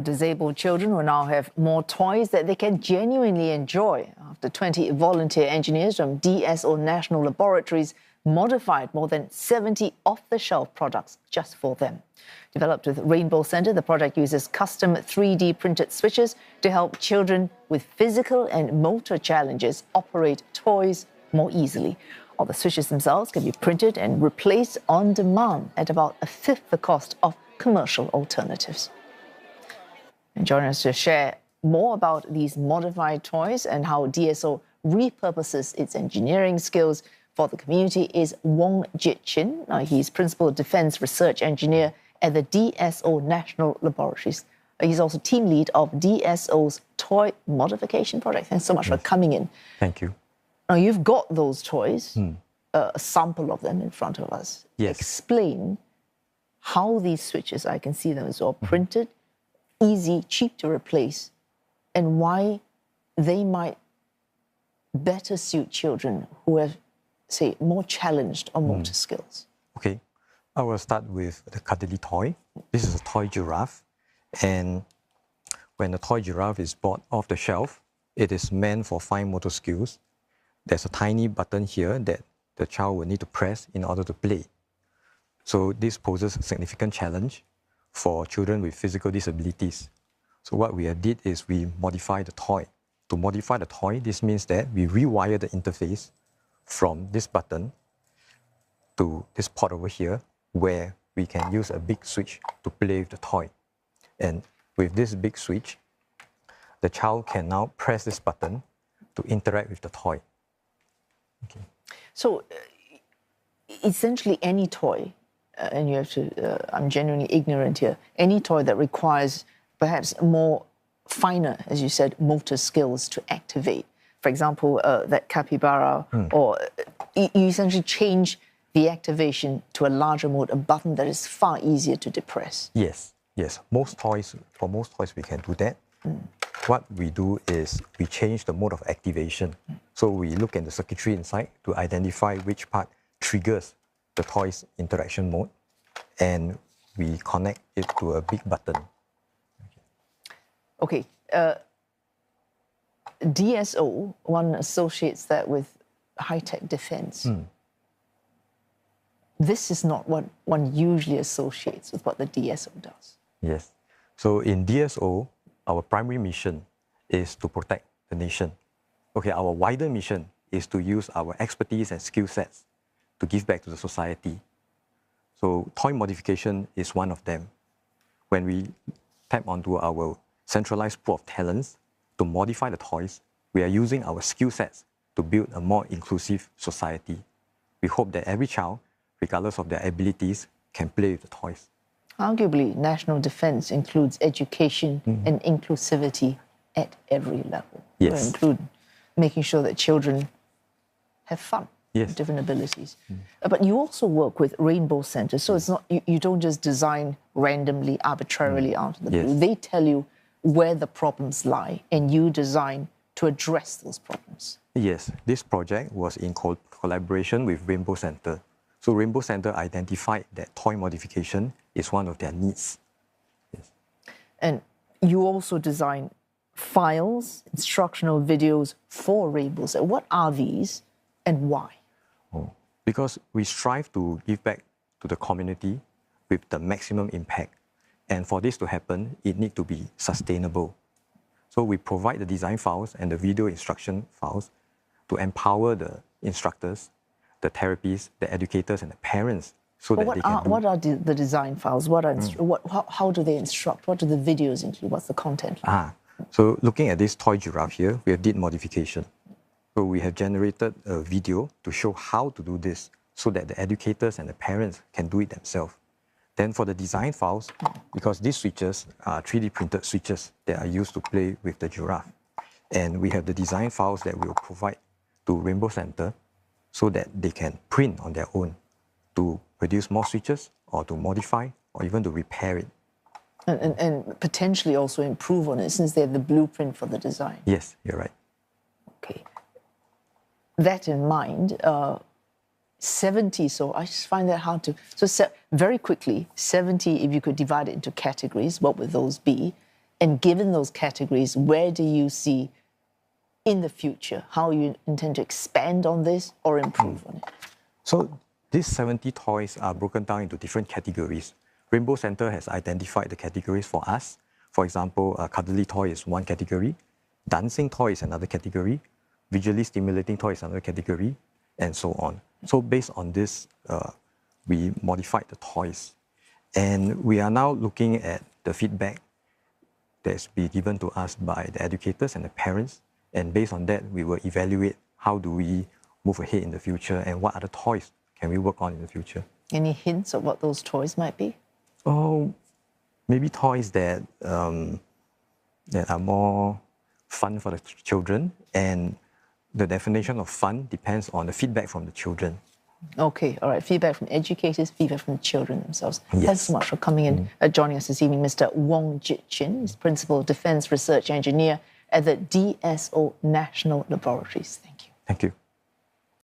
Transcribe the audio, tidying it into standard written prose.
Disabled children will now have more toys that they can genuinely enjoy after 20 volunteer engineers from DSO National Laboratories modified more than 70 off-the-shelf products just for them. Developed with Rainbow Centre, the project uses custom 3D printed switches to help children with physical and motor challenges operate toys more easily. All the switches themselves can be printed and replaced on demand at about a fifth the cost of commercial alternatives. And joining us to share more about these modified toys and how DSO repurposes its engineering skills for the community is Wong Jit Chin. He's Principal Defence Research Engineer at the DSO National Laboratories. He's also team lead of DSO's toy modification project. Thanks so much for coming in. Thank you. Now, you've got those toys, a sample of them in front of us. Yes. Explain how these switches, I can see them as well, printed, easy, cheap to replace, and why they might better suit children who have, say, more challenged on motor skills. Okay, I will start with the cuddly toy. This is a toy giraffe, and when the toy giraffe is bought off the shelf, it is meant for fine motor skills. There's a tiny button here that the child will need to press in order to play. So this poses a significant challenge for children with physical disabilities. So what we did is we modify the toy. To modify the toy, this means that we rewire the interface from this button to this port over here, where we can use a big switch to play with the toy. And with this big switch, the child can now press this button to interact with the toy. Okay. So essentially any toy, and you have to, I'm genuinely ignorant here, any toy that requires perhaps more finer, as you said, motor skills to activate. For example, that capybara, or you essentially change the activation to a larger mode, a button that is far easier to depress. Yes, yes. For most toys, we can do that. What we do is we change the mode of activation. So we look at the circuitry inside to identify which part triggers the toy's interaction mode, and we connect it to a big button. Okay. DSO, one associates that with high-tech defense. This is not what one usually associates with what the DSO does. Yes. So in DSO, our primary mission is to protect the nation. Okay, our wider mission is to use our expertise and skill sets to give back to the society. So toy modification is one of them. When we tap onto our centralized pool of talents to modify the toys, we are using our skill sets to build a more inclusive society. We hope that every child, regardless of their abilities, can play with the toys. Arguably, national defense includes education and inclusivity at every level. Yes. Include making sure that children have fun. Yes. With different abilities. But you also work with Rainbow Centre, so it's not you don't just design randomly, arbitrarily out of the blue. They tell you where the problems lie, and you design to address those problems. Yes, this project was in collaboration with Rainbow Centre. So Rainbow Centre identified that toy modification is one of their needs. Yes. And you also design files, instructional videos for Rainbow Centre. What are these and why? Because we strive to give back to the community with the maximum impact. And for this to happen, it needs to be sustainable. So we provide the design files and the video instruction files to empower the instructors, the therapists, the educators, and the parents, so that they can what are the design files? What are how do they instruct? What do the videos include? What's the content like? So looking at this toy giraffe here, we have did modification. So we have generated a video to show how to do this, so that the educators and the parents can do it themselves. Then for the design files, because these switches are 3D printed switches that are used to play with the giraffe. And we have the design files that we will provide to Rainbow Centre so that they can print on their own to produce more switches or to modify or even to repair it. And potentially also improve on it since they have the blueprint for the design. Yes, you're right. Okay. That in mind, 70, so I just find that hard to... So very quickly, 70, if you could divide it into categories, what would those be? And given those categories, where do you see in the future, how you intend to expand on this or improve on it? So these 70 toys are broken down into different categories. Rainbow Center has identified the categories for us. For example, a cuddly toy is one category, dancing toy is another category, visually stimulating toy is another category, and so on. So based on this, we modified the toys. And we are now looking at the feedback that's been given to us by the educators and the parents. And based on that, we will evaluate how do we move ahead in the future and what other toys can we work on in the future. Any hints of what those toys might be? Oh, maybe toys that are more fun for the children, and the definition of fun depends on the feedback from the children. Okay, all right. Feedback from educators, feedback from the children themselves. Yes. Thanks so much for coming in, joining us this evening, Mr. Wong Jit Chin. He's Principal Defence Research Engineer at the DSO National Laboratories. Thank you. Thank you.